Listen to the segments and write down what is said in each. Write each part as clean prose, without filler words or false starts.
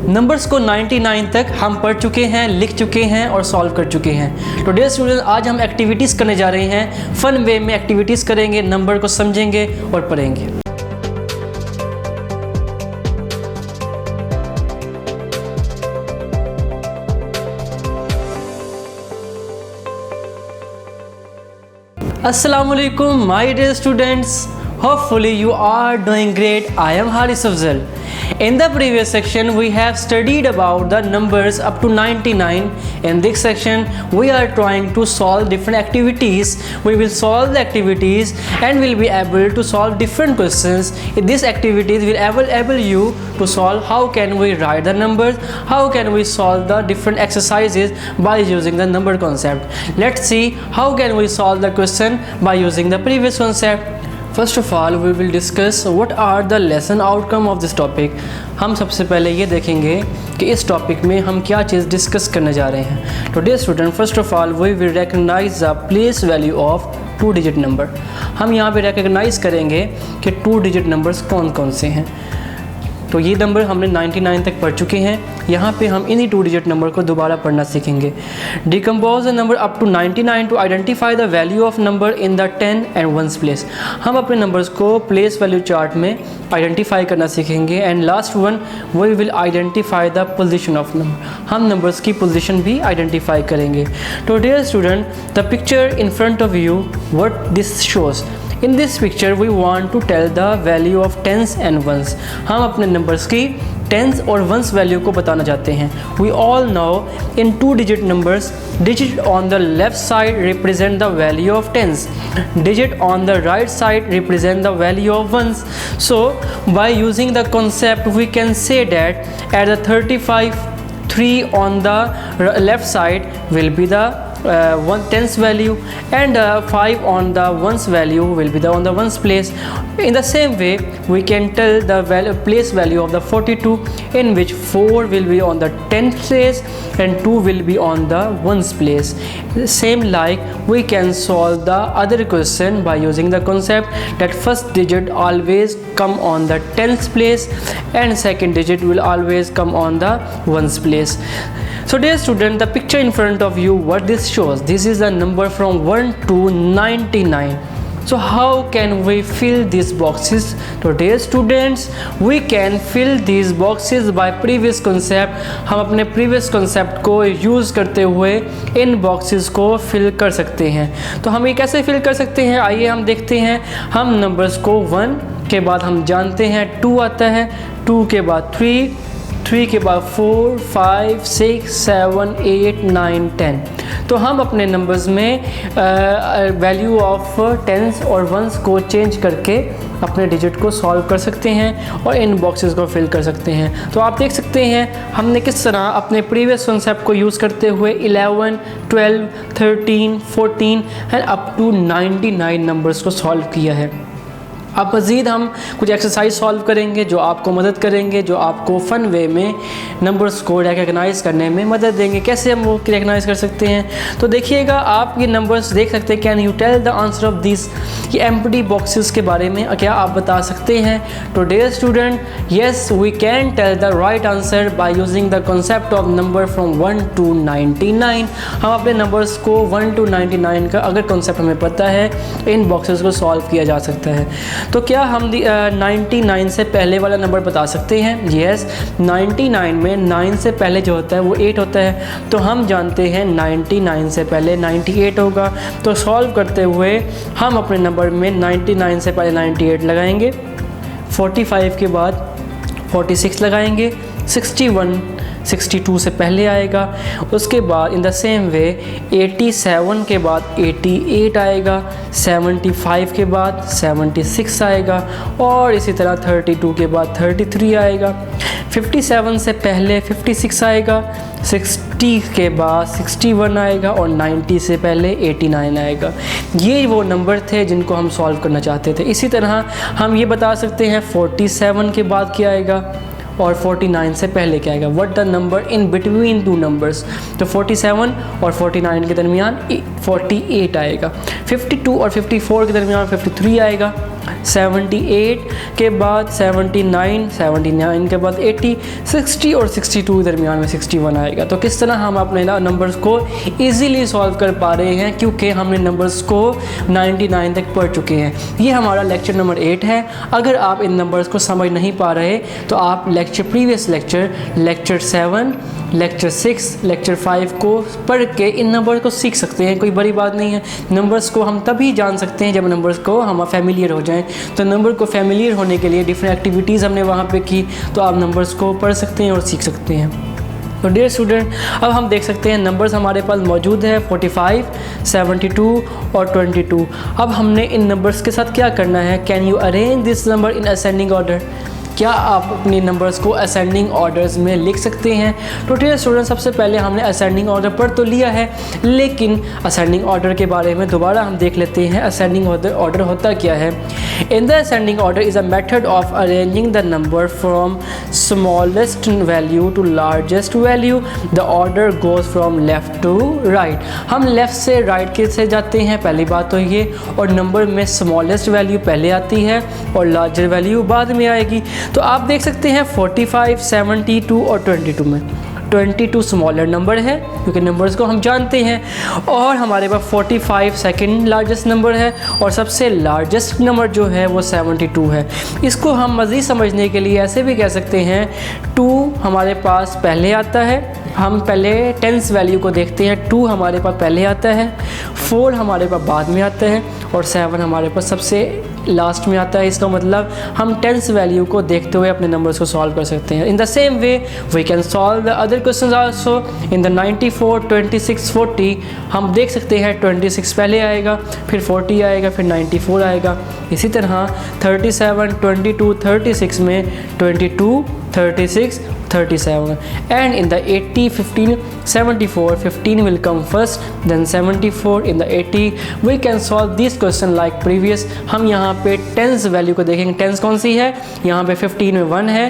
Numbers को 99 तक हम पढ़ चुके हैं, लिख चुके हैं और सॉल्व कर चुके हैं। तो डियर स्टूडेंट, आज हम एक्टिविटीज़ करने जा रहे हैं। फन वे में एक्टिविटीज़ करेंगे, नंबर को समझेंगे और पढ़ेंगे। Assalamualaikum my dear students, hopefully you are doing great. I am Haris Afzal. In the previous section we have studied about the numbers up to 99. In this section we are trying to solve different activities. We will solve the activities and will be able to solve different questions. These activities will enable you to solve how can we write the numbers, how can we solve the different exercises by using the number concept. Let's see how can we solve the question by using the previous concept. First of all we will discuss what are the lesson outcome of this topic. हम सबसे पहले ये देखेंगे कि इस topic में हम क्या चीज़ डिस्कस करने जा रहे हैं। तो dear student, first of all we will recognise the place value of 2 digit number. हम यहाँ पे रिकग्नाइज करेंगे कि 2 डिजिट नंबर्स कौन कौन से हैं। तो ये नंबर हमने 99 तक पढ़ चुके हैं। यहाँ पे हम इन्हीं 2 डिजिट नंबर को दोबारा पढ़ना सीखेंगे। Decompose the number up to 99 to identify the value of number in the 10 and 1 place. हम अपने नंबर्स को प्लेस वैल्यू चार्ट में आइडेंटिफाई करना सीखेंगे। And last one we will identify the position of number. हम नंबर्स की position भी identify करेंगे। तो dear student, the picture in front of you what this shows. In this picture we want to tell the value of tens and ones. हम अपने numbers की tens और ones value को बताना चाहते हैं। We all know in 2 digit numbers, digit on the left side represent the value of tens, digit on the right side represent the value of ones. So by using the concept we can say that at the 35, 3 on the left side will be the 1 tens value and 5 on the ones value will be the on the ones place. In the same way we can tell the place value of the 42, in which 4 will be on the tens place and 2 will be on the ones place. Same like we can solve the other question by using the concept that first digit always come on the tens place and second digit will always come on the ones place. So dear student, the picture in front of you, what this shows, this is the number from 1 to 99. So how can we fill these boxes? So dear students, we can fill these boxes by previous concept. हम अपने previous concept को use करते हुए इन boxes को fill कर सकते हैं। तो हम ये कैसे fill कर सकते हैं, आइए हम देखते हैं। हम numbers को 1 के बाद हम जानते हैं 2 आता है, 2 के बाद 3 के बाद 4, 5, 6, 7, 8, 9, 10। तो हम अपने नंबर्स में वैल्यू ऑफ टेंस और वंस को चेंज करके अपने डिजिट को सॉल्व कर सकते हैं और इन बॉक्सेस को फिल कर सकते हैं। तो आप देख सकते हैं हमने किस तरह अपने प्रीवियस कॉन्सेप्ट को यूज़ करते हुए 11, 12, 13, 14 एंड अप टू 99 नंबर्स को सॉल्व किया है। अब मज़ीद हम कुछ एक्सरसाइज सॉल्व करेंगे जो आपको मदद करेंगे, जो आपको फ़न वे में नंबर्स को रिकग्नाइज़ करने में मदद देंगे। कैसे हम वो रिकग्नाइज़ कर सकते हैं, तो देखिएगा आप ये नंबर्स देख सकते हैं। Can you tell the answer of this, ये एम्प्टी बॉक्सेस के बारे में क्या आप बता सकते हैं? तो dear student, yes we can tell the right answer by using the concept of number from 1 to 99। हम अपने नंबर्स को 1 to 99 का अगर कॉन्सेप्ट हमें पता है, इन बॉक्सेस को सॉल्व किया जा सकता है। तो क्या हम 99 से पहले वाला नंबर बता सकते हैं? यस, 99 में 9 से पहले जो होता है वो 8 होता है। तो हम जानते हैं 99 से पहले 98 होगा। तो सॉल्व करते हुए हम अपने नंबर में 99 से पहले 98 लगाएंगे, 45 के बाद 46 लगाएंगे, 61 62 से पहले आएगा। उसके बाद इन द सेम वे 87 के बाद 88 आएगा, 75 के बाद 76 आएगा और इसी तरह 32 के बाद 33 आएगा, 57 से पहले 56 आएगा, 60 के बाद 61 आएगा और 90 से पहले 89 आएगा। ये वो नंबर थे जिनको हम सॉल्व करना चाहते थे। इसी तरह हम ये बता सकते हैं 47 के बाद क्या आएगा और 49 से पहले क्या आएगा, what the number in between 2 numbers. तो 47 और 49 के दरमियान 48 आएगा, 52 और 54 के दरमियान 53 आएगा 78 के बाद 79, 79 के बाद 80, 60 और 62 दरमियान में 61 आएगा। तो किस तरह हम अपने नंबर्स को इजीली सॉल्व कर पा रहे हैं, क्योंकि हमने नंबर्स को 99 तक पढ़ चुके हैं। ये हमारा लेक्चर नंबर 8 है। अगर आप इन नंबर्स को समझ नहीं पा रहे तो आप प्रीवियस लेक्चर 7, लेक्चर 6, लेक्चर 5 को पढ़ के इन नंबर को सीख सकते हैं। कोई बड़ी बात नहीं है। नंबर्स को हम तभी जान सकते हैं जब नंबर्स को हम फैमिलियर हो जाएं। तो नंबर को फैमिलियर होने के लिए डिफरेंट एक्टिविटीज़ हमने वहाँ पे की, तो आप नंबर्स को पढ़ सकते हैं और सीख सकते हैं। तो डियर स्टूडेंट, अब हम देख सकते हैं नंबर्स हमारे पास मौजूद है 45, 72 और 22। अब हमने इन नंबर्स के साथ क्या करना है? Can you arrange this number in ascending order? क्या आप अपने नंबर्स को असेंडिंग ऑर्डर्स में लिख सकते हैं? तो डियर स्टूडेंट, सबसे पहले हमने असेंडिंग ऑर्डर पढ़ तो लिया है, लेकिन असेंडिंग ऑर्डर के बारे में दोबारा हम देख लेते हैं। असेंडिंग ऑर्डर होता क्या है? In the ascending order is a method of arranging the number from smallest value to largest value. The order goes from left to right. हम लेफ़्ट से राइट के से जाते हैं, पहली बात तो ये, और नंबर में स्मॉलेस्ट वैल्यू पहले आती है और लार्जर वैल्यू बाद में आएगी। तो आप देख सकते हैं 45, 72 और 22 में 22 स्मॉलर नंबर है, क्योंकि नंबर्स को हम जानते हैं, और हमारे पास 45 सेकंड लार्जेस्ट नंबर है और सबसे लार्जेस्ट नंबर जो है वो 72 है। इसको हम मज़ीद समझने के लिए ऐसे भी कह सकते हैं, 2 हमारे पास पहले आता है, हम पहले टेंस वैल्यू को देखते हैं, 2 हमारे पास पहले आता है, 4 हमारे पास बाद में आता है और 7 हमारे पास सबसे लास्ट में आता है। इसका मतलब हम टेंस वैल्यू को देखते हुए अपने नंबर्स को सॉल्व कर सकते हैं। In the same way we can solve the other questions also. In the 94, 26, 40 हम देख सकते हैं 26 पहले आएगा, फिर 40 आएगा, फिर 94 आएगा। इसी तरह 37, 22, 36 में 22, 36, 37, and in the 80, 15, 74, 15 will come first, then 74 in the 80. We can solve this question like previous. हम यहाँ पे टेंस वैल्यू को देखेंगे। टेंस कौन सी है? यहाँ पे 15 में 1 है,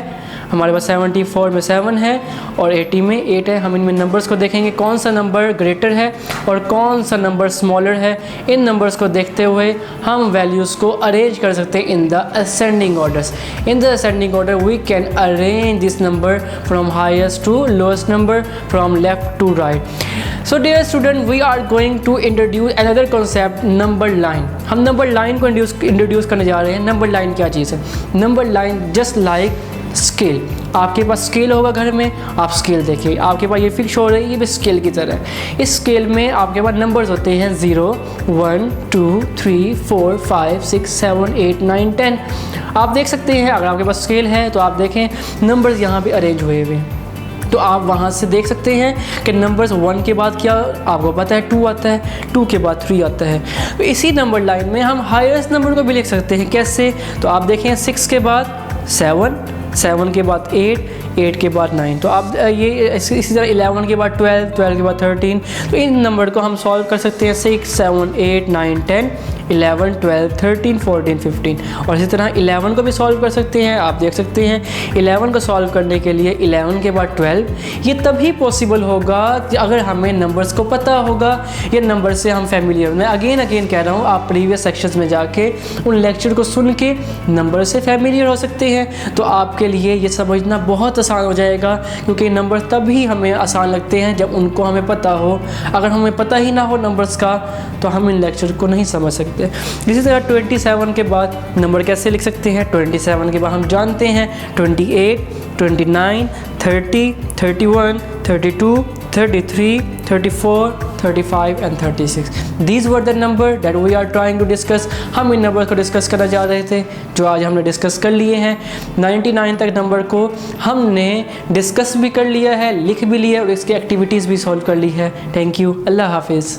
हमारे पास 74 में 7 है और 80 में 8 है। हम इनमें नंबर्स को देखेंगे कौन सा नंबर ग्रेटर है और कौन सा नंबर स्मॉलर है। इन नंबर्स को देखते हुए हम वैल्यूज़ को अरेंज कर सकते हैं in the ascending orders. In the ascending order we can arrange this number from highest to lowest number, from left to right. So dear student, we are going to introduce another concept, number line. हम number line को introduce करने जा रहे हैं। Number line क्या चीज़ है? Number line just like scale. आपके पास स्केल होगा घर में, आप स्केल देखिए, आपके पास ये फिक्स हो रही है, ये भी स्केल की तरह है। इस स्केल में आपके पास नंबर्स होते हैं 0, 1, 2, 3, 4, 5, 6, 7, 8, 9, 10। आप देख सकते हैं, अगर आपके पास स्केल है तो आप देखें नंबर्स यहाँ पे अरेंज हुए हुए हैं। तो आप वहाँ से देख सकते हैं कि नंबर्स 1 के बाद क्या आपको पता है 2 आता है, 2 के बाद 3 आता है। तो इसी नंबर लाइन में हम हाईएस्ट नंबर को भी लिख सकते हैं। कैसे? तो आप देखें 6 के बाद 7, 7 के बाद 8, 8 के बाद 9। तो आप ये इसी तरह 11 के बाद 12, 12 के बाद 13। तो इन नंबर को हम सॉल्व कर सकते हैं 6, 7, 8, 9, 10, 11, 12, 13, 14, 15। और इसी तरह 11 को भी सॉल्व कर सकते हैं। आप देख सकते हैं 11 को सॉल्व करने के लिए 11 के बाद 12, ये तभी पॉसिबल होगा कि अगर हमें नंबर्स को पता होगा, ये नंबर से हम फैमिलियर। मैं अगेन कह रहा हूँ, आप प्रीवियस सेक्शंस में जाके उन लेक्चर को सुन के नंबर से फैमिलियर हो सकते हैं। तो आपके लिए ये समझना बहुत आसान हो जाएगा, क्योंकि नंबर तभी हमें आसान लगते हैं जब उनको हमें पता हो। अगर हमें पता ही ना हो नंबर्स का तो हम इन लेक्चर को नहीं समझ सकते। इसी तरह 27 के बाद नंबर कैसे लिख सकते हैं? 27 के बाद हम जानते हैं 28, 29, 30, 31, 32, 33, 34, 35 and 36. These were the number that we are trying to discuss. हम इन नंबर को डिस्कस करना चाह रहे थे, जो आज हमने डिस्कस कर लिए हैं। 99 तक नंबर को हमने डिस्कस भी कर लिया है, लिख भी लिया और इसकी एक्टिविटीज़ भी सॉल्व कर ली है। थैंक यू, अल्लाह हाफिज़।